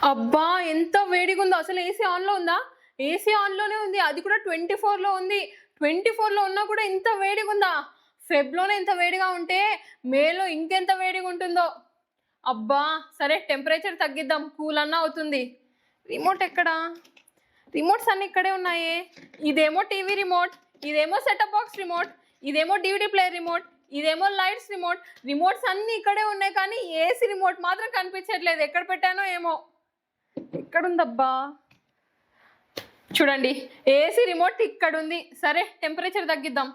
అబ్బా! ఎంత వేడిగుందో అసలు ఏసీ ఆన్‌లో ఉందా? ఏసీ ఆన్‌లోనే ఉంది. అది కూడా 24లో ఉంది. 24లో ఉన్నా కూడా ఇంత వేడిగుందా? ఫెబ్‌లోనే ఇంత వేడిగా ఉంటే మేలో ఇంకెంత వేడిగుంటుందో. అబ్బా! సరే టెంపరేచర్ తగ్గిద్దాం. కూల్ అన్నా అవుతుంది. రిమోట్ ఎక్కడా? రిమోట్స్ అన్నీ ఇక్కడే ఉన్నాయే. ఇదేమో టీవీ రిమోట్, ఇదేమో సెటప్ బాక్స్ రిమోట్, ఇదేమో డీవీడీ ప్లేయర్ రిమోట్, ఇదేమో లైట్స్ రిమోట్. రిమోట్స్ అన్నీ ఇక్కడే ఉన్నాయి కానీ ఏసీ రిమోట్ మాత్రం కనిపించట్లేదు. ఎక్కడ పెట్టానో ఏమో! ఎక్కడుందబ్బా? చూడండి ఏసీ రిమోట్ ఇక్కడుంది. సరే టెంపరేచర్ తగ్గిద్దాం.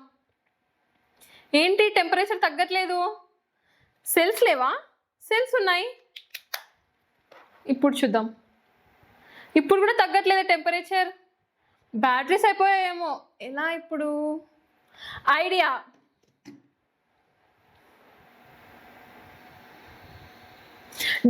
ఏంటి టెంపరేచర్ తగ్గట్లేదు? సెల్స్ లేవా? సెల్స్ ఉన్నాయి. ఇప్పుడు చూద్దాం. ఇప్పుడు కూడా తగ్గట్లేదు టెంపరేచర్. బ్యాటరీస్ అయిపోయాయేమో. ఎలా ఇప్పుడు? ఐడియా.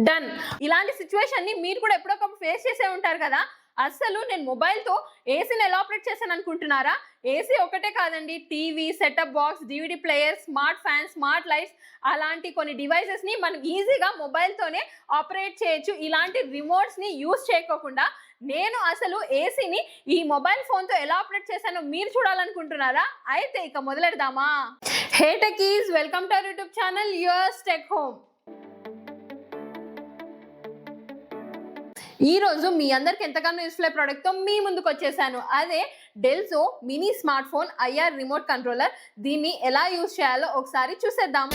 డన్. ఇలాంటి సిచ్యువేషన్ని మీరు కూడా ఎప్పుడొకప్పుడు ఫేస్ చేసే ఉంటారు కదా. అసలు నేను మొబైల్తో ఏసీని ఎలా ఆపరేట్ చేశాను అనుకుంటున్నారా? ఏసీ ఒకటే కాదండి, TV, setup box, DVD player, smart fan, smart lights అలాంటి కొన్ని డివైసెస్ని మనం ఈజీగా మొబైల్తోనే ఆపరేట్ చేయొచ్చు. ఇలాంటి రిమోట్స్ని యూజ్ చేయకోకుండా నేను అసలు ఏసీని ఈ మొబైల్ ఫోన్తో ఎలా ఆపరేట్ చేశానో మీరు చూడాలనుకుంటున్నారా? అయితే ఇక మొదలెడదామా? Hey techies, welcome to our YouTube channel yours tech home. ఈరోజు మీ అందరికి ఎంతగానో యూస్ఫుల్ అయ్యే ప్రోడక్ట్తో మీ ముందుకు వచ్చేసాను. అదే డెల్సో mini smart phone IR remote controller. దీన్ని ఎలా యూజ్ చేయాలో ఒకసారి చూసేద్దాం.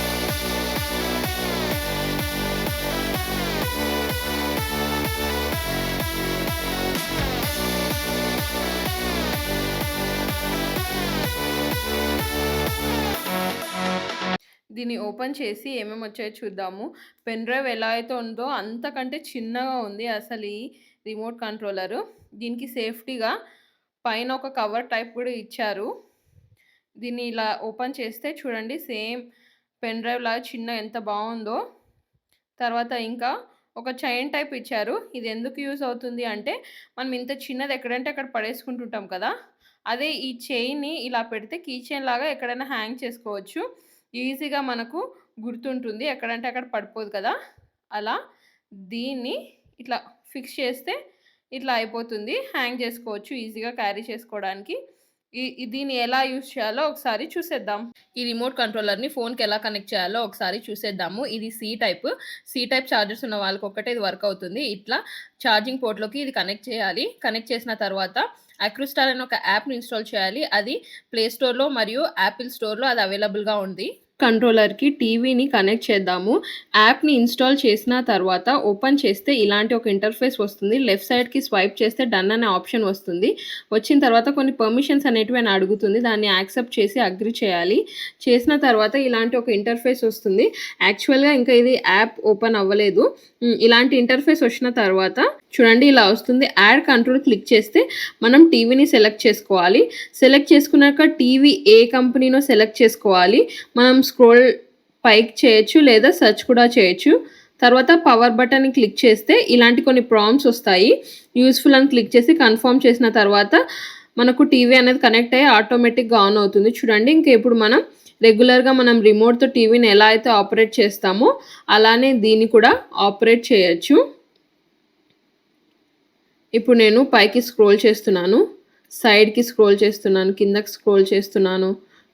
దీన్ని ఓపెన్ చేసి ఏమేమి వచ్చాయో చూద్దాము. పెన్ డ్రైవ్ ఎలా అయితే ఉందో అంతకంటే చిన్నగా ఉంది అసలు ఈ రిమోట్ కంట్రోలరు. దీనికి సేఫ్టీగా పైన ఒక కవర్ టైప్ కూడా ఇచ్చారు. దీన్ని ఇలా ఓపెన్ చేస్తే చూడండి సేమ్ పెన్ డ్రైవ్ లాగా చిన్న ఎంత బాగుందో. తర్వాత ఇంకా ఒక చైన్ టైప్ ఇచ్చారు. ఇది ఎందుకు యూజ్ అవుతుంది అంటే మనం ఇంత చిన్నది ఎక్కడంటే అక్కడ పడేసుకుంటుంటాం కదా. అదే ఈ చైన్ని ఇలా పెడితే కీ చైన్ లాగా ఎక్కడైనా హ్యాంగ్ చేసుకోవచ్చు. ఈజీగా మనకు గుర్తుంటుంది, ఎక్కడంటే అక్కడ పడిపోదు కదా. అలా దీన్ని ఇట్లా ఫిక్స్ చేస్తే ఇట్లా అయిపోతుంది. హ్యాంగ్ చేసుకోవచ్చు ఈజీగా క్యారీ చేసుకోవడానికి. దీన్ని ఎలా యూజ్ చేయాలో ఒకసారి చూసేద్దాం. ఈ రిమోట్ కంట్రోలర్ని ఫోన్కి ఎలా కనెక్ట్ చేయాలో ఒకసారి చూసేద్దాము. ఇది సి టైప్ ఛార్జర్స్ ఉన్న వాళ్ళకి ఒక్కటే ఇది వర్క్ అవుతుంది. ఇట్లా ఛార్జింగ్ పోర్ట్లోకి ఇది కనెక్ట్ చేయాలి. కనెక్ట్ చేసిన తర్వాత అక్రూస్టార్ అనే ఒక యాప్ని ఇన్స్టాల్ చేయాలి. అది ప్లే స్టోర్లో మరియు యాపిల్ స్టోర్లో అది అవైలబుల్గా ఉంది. కంట్రోలర్కి టీవీని కనెక్ట్ చేద్దాము. యాప్ని ఇన్స్టాల్ చేసిన తర్వాత ఓపెన్ చేస్తే ఇలాంటి ఒక ఇంటర్ఫేస్ వస్తుంది. లెఫ్ట్ సైడ్కి స్వైప్ చేస్తే డన్ అనే ఆప్షన్ వస్తుంది. వచ్చిన తర్వాత కొన్ని పర్మిషన్స్ అనేటివి అని అడుగుతుంది. దాన్ని యాక్సెప్ట్ చేసి అగ్రి చేయాలి. చేసిన తర్వాత ఇలాంటి ఒక ఇంటర్ఫేస్ వస్తుంది. యాక్చువల్గా ఇంకా ఇది యాప్ ఓపెన్ అవ్వలేదు. ఇలాంటి ఇంటర్ఫేస్ వచ్చిన తర్వాత చూడండి ఇలా వస్తుంది. యాడ్ కంట్రోల్ క్లిక్ చేస్తే మనం టీవీని సెలెక్ట్ చేసుకోవాలి. సెలెక్ట్ చేసుకున్నాక టీవీ ఏ కంపెనీనో సెలెక్ట్ చేసుకోవాలి. మనం స్క్రోల్ పైకి చేయొచ్చు లేదా సెర్చ్ కూడా చేయొచ్చు. తర్వాత పవర్ బటన్ని క్లిక్ చేస్తే ఇలాంటి కొన్ని ప్రాంప్ట్స్ వస్తాయి. యూస్ఫుల్ అని క్లిక్ చేసి కన్ఫర్మ్ చేసిన తర్వాత మనకు టీవీ అనేది కనెక్ట్ అయ్యి ఆటోమేటిక్గా ఆన్ అవుతుంది. చూడండి ఇంకా ఇప్పుడు మనం రెగ్యులర్గా మనం రిమోట్తో టీవీని ఎలా అయితే ఆపరేట్ చేస్తామో అలానే దీన్ని కూడా ఆపరేట్ చేయొచ్చు. ఇప్పుడు నేను పైకి స్క్రోల్ చేస్తున్నాను, సైడ్కి స్క్రోల్ చేస్తున్నాను, కిందకి స్క్రోల్ చేస్తున్నాను.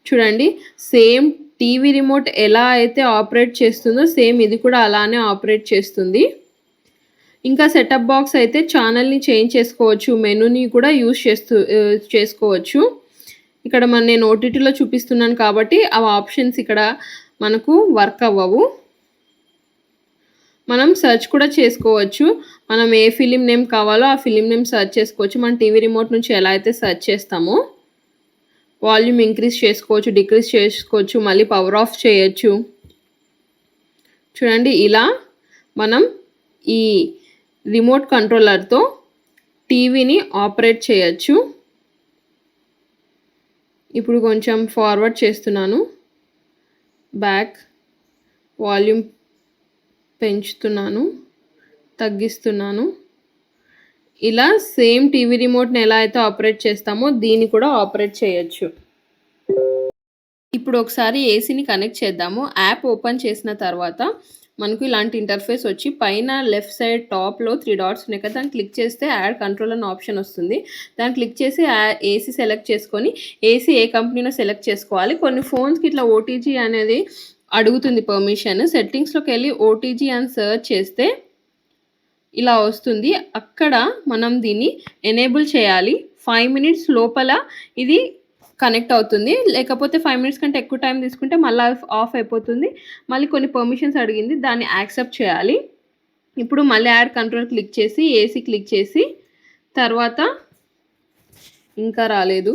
చూడండి సేమ్ టీవీ రిమోట్ ఎలా అయితే ఆపరేట్ చేస్తుందో సేమ్ ఇది కూడా అలానే ఆపరేట్ చేస్తుంది. ఇంకా సెటప్ బాక్స్ అయితే ఛానల్ని చేంజ్ చేసుకోవచ్చు, మెనూని కూడా యూజ్ చేసుకోవచ్చు. ఇక్కడ నేను ఓటీటీలో చూపిస్తున్నాను కాబట్టి ఆ ఆప్షన్స్ ఇక్కడ మనకు వర్క్ అవ్వవు. మనం సెర్చ్ కూడా చేసుకోవచ్చు. మనం ఏ ఫిలిం నేమ్ కావాలో ఆ ఫిలిం నేమ్ సెర్చ్ చేసుకోవచ్చు. మన టీవీ రిమోట్ నుంచి ఎలా అయితే సెర్చ్ చేస్తామో వాల్యూమ్ ఇంక్రీజ్ చేసుకోవచ్చు, డిక్రీజ్ చేసుకోవచ్చు, మళ్ళీ పవర్ ఆఫ్ చేయొచ్చు. చూడండి ఇలా మనం ఈ రిమోట్ కంట్రోలర్తో టీవీని ఆపరేట్ చేయొచ్చు. ఇప్పుడు కొంచెం ఫార్వర్డ్ చేస్తున్నాను, బ్యాక్, వాల్యూమ్ పెంచుతున్నాను, తగ్గిస్తున్నాను. ఇలా సేమ్ టీవీ రిమోట్ని ఎలా అయితే ఆపరేట్ చేస్తామో దీన్ని కూడా ఆపరేట్ చేయొచ్చు. ఇప్పుడు ఒకసారి ఏసీని కనెక్ట్ చేద్దాము. యాప్ ఓపెన్ చేసిన తర్వాత మనకు ఇలాంటి ఇంటర్ఫేస్ వచ్చి పైన లెఫ్ట్ సైడ్ టాప్లో 3 డాట్స్ ఉన్నాయి కదా, దాన్ని క్లిక్ చేస్తే యాడ్ కంట్రోల్ అనే ఆప్షన్ వస్తుంది. దాన్ని క్లిక్ చేసి ఏసీ సెలెక్ట్ చేసుకొని ఏసీ ఏ కంపెనీనో సెలెక్ట్ చేసుకోవాలి. కొన్ని ఫోన్స్కి ఇట్లా ఓటీజీ అనేది అడుగుతుంది పర్మిషన్. సెట్టింగ్స్లోకి వెళ్ళి ఓటీజీ అని సెర్చ్ చేస్తే ఇలా వస్తుంది. అక్కడ మనం దీన్ని ఎనేబుల్ చేయాలి. 5 మినిట్స్ లోపల ఇది కనెక్ట్ అవుతుంది. లేకపోతే 5 మినిట్స్ కంటే ఎక్కువ టైం తీసుకుంటే మళ్ళీ ఆఫ్ అయిపోతుంది. మళ్ళీ కొన్ని పర్మిషన్స్ అడిగింది, దాన్ని యాక్సెప్ట్ చేయాలి. ఇప్పుడు మళ్ళీ యాడ్ కంట్రోల్ క్లిక్ చేసి ఏసీ క్లిక్ చేసి తర్వాత ఇంకా రాలేదు,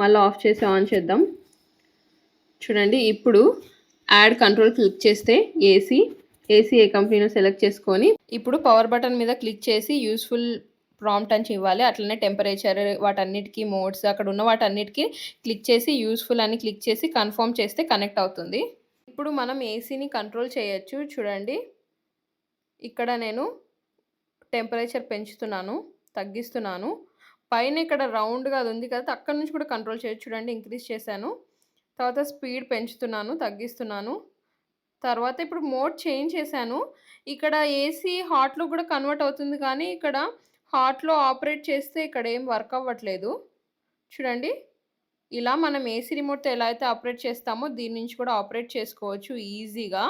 మళ్ళీ ఆఫ్ చేసి ఆన్ చేద్దాం. చూడండి, ఇప్పుడు యాడ్ కంట్రోల్ క్లిక్ చేస్తే ఏసీ ఏ కంపెనీనో సెలెక్ట్ చేసుకొని ఇప్పుడు పవర్ బటన్ మీద క్లిక్ చేసి యూస్ఫుల్ ప్రాంప్ట్ అని ఇవ్వాలి. అట్లనే టెంపరేచర్ వాటన్నిటికీ మోడ్స్ అక్కడ ఉన్న వాటన్నిటికీ క్లిక్ చేసి యూస్ఫుల్ అని క్లిక్ చేసి కన్ఫర్మ్ చేస్తే కనెక్ట్ అవుతుంది. ఇప్పుడు మనం ఏసీని కంట్రోల్ చేయొచ్చు. చూడండి, ఇక్కడ నేను టెంపరేచర్ పెంచుతున్నాను, తగ్గిస్తున్నాను. పైన ఇక్కడ రౌండ్గా అది ఉంది కదా, అక్కడ నుంచి కూడా కంట్రోల్ చేయొచ్చు. చూడండి, ఇంక్రీజ్ చేశాను. తర్వాత స్పీడ్ పెంచుతున్నాను, తగ్గిస్తున్నాను. తర్వాత ఇప్పుడు మోడ్ చేంజ్ చేశాను. ఇక్కడ ఏసీ హాట్లో కూడా కన్వర్ట్ అవుతుంది, కానీ ఇక్కడ హాట్లో ఆపరేట్ చేస్తే ఇక్కడ ఏం వర్క్ అవ్వట్లేదు. చూడండి, ఇలా మనం ఏసీ రిమోట్తో ఎలా అయితే ఆపరేట్ చేస్తామో దీని నుంచి కూడా ఆపరేట్ చేసుకోవచ్చు ఈజీగా.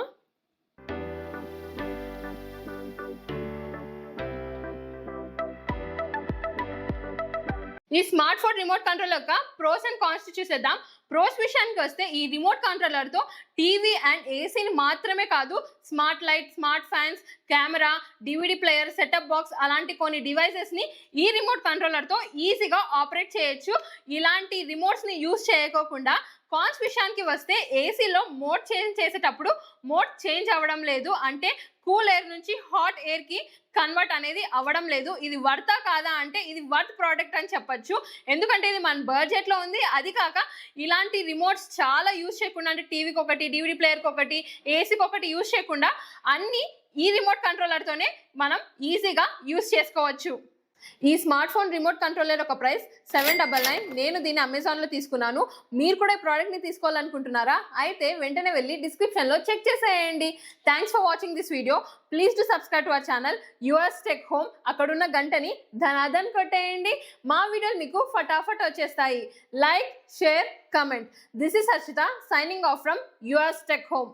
ఈ స్మార్ట్ ఫోన్ రిమోట్ కంట్రోల్ యొక్క ప్రోస్ అండ్ కాన్స్ చూసేద్దాం. ప్రోస్ విషయానికి వస్తే ఈ రిమోట్ కంట్రోలర్తో టీవీ అండ్ ఏసీని మాత్రమే కాదు, smart light, smart fans, camera, DVD player, setup box అలాంటి కొన్ని డివైసెస్ని ఈ రిమోట్ కంట్రోలర్తో ఈజీగా ఆపరేట్ చేయొచ్చు. ఇలాంటి రిమోట్స్ని యూజ్ చేయకోకుండా కాన్స్ విషయానికి వస్తే ఏసీలో మోడ్ చేంజ్ చేసేటప్పుడు మోడ్ చేంజ్ అవ్వడం లేదు, అంటే కూల్ ఎయిర్ నుంచి హాట్ ఎయిర్కి కన్వర్ట్ అనేది అవ్వడం లేదు. ఇది వర్తా కాదా అంటే ఇది వర్త్ ప్రోడక్ట్ అని చెప్పొచ్చు. ఎందుకంటే ఇది మన బడ్జెట్లో ఉంది. అది కాక ఇలాంటి రిమోట్స్ చాలా యూజ్ చేయకుండా, అంటే టీవీకి ఒకటి, డివిడి ప్లేయర్కి ఒకటి, ఏసీకి ఒకటి యూజ్ చేయకుండా అన్నీ ఈ రిమోట్ కంట్రోలర్తోనే మనం ఈజీగా యూజ్ చేసుకోవచ్చు. ఈ స్మార్ట్ ఫోన్ రిమోట్ కంట్రోలర్ ఒక ప్రైస్ 799. నేను దీన్ని అమెజాన్లో తీసుకున్నాను. మీరు కూడా ఈ ప్రోడక్ట్ని తీసుకోవాలనుకుంటున్నారా? అయితే వెంటనే వెళ్ళి డిస్క్రిప్షన్లో చెక్ చేసేయండి. Thanks for watching this video. Please to subscribe to our channel yours tech Home. అక్కడున్న గంటని ధనాధన్ కొట్టేయండి. మా వీడియోలు మీకు ఫటాఫట్ వచ్చేస్తాయి. Like, share, comment. This is Harshita signing off from Yours take home.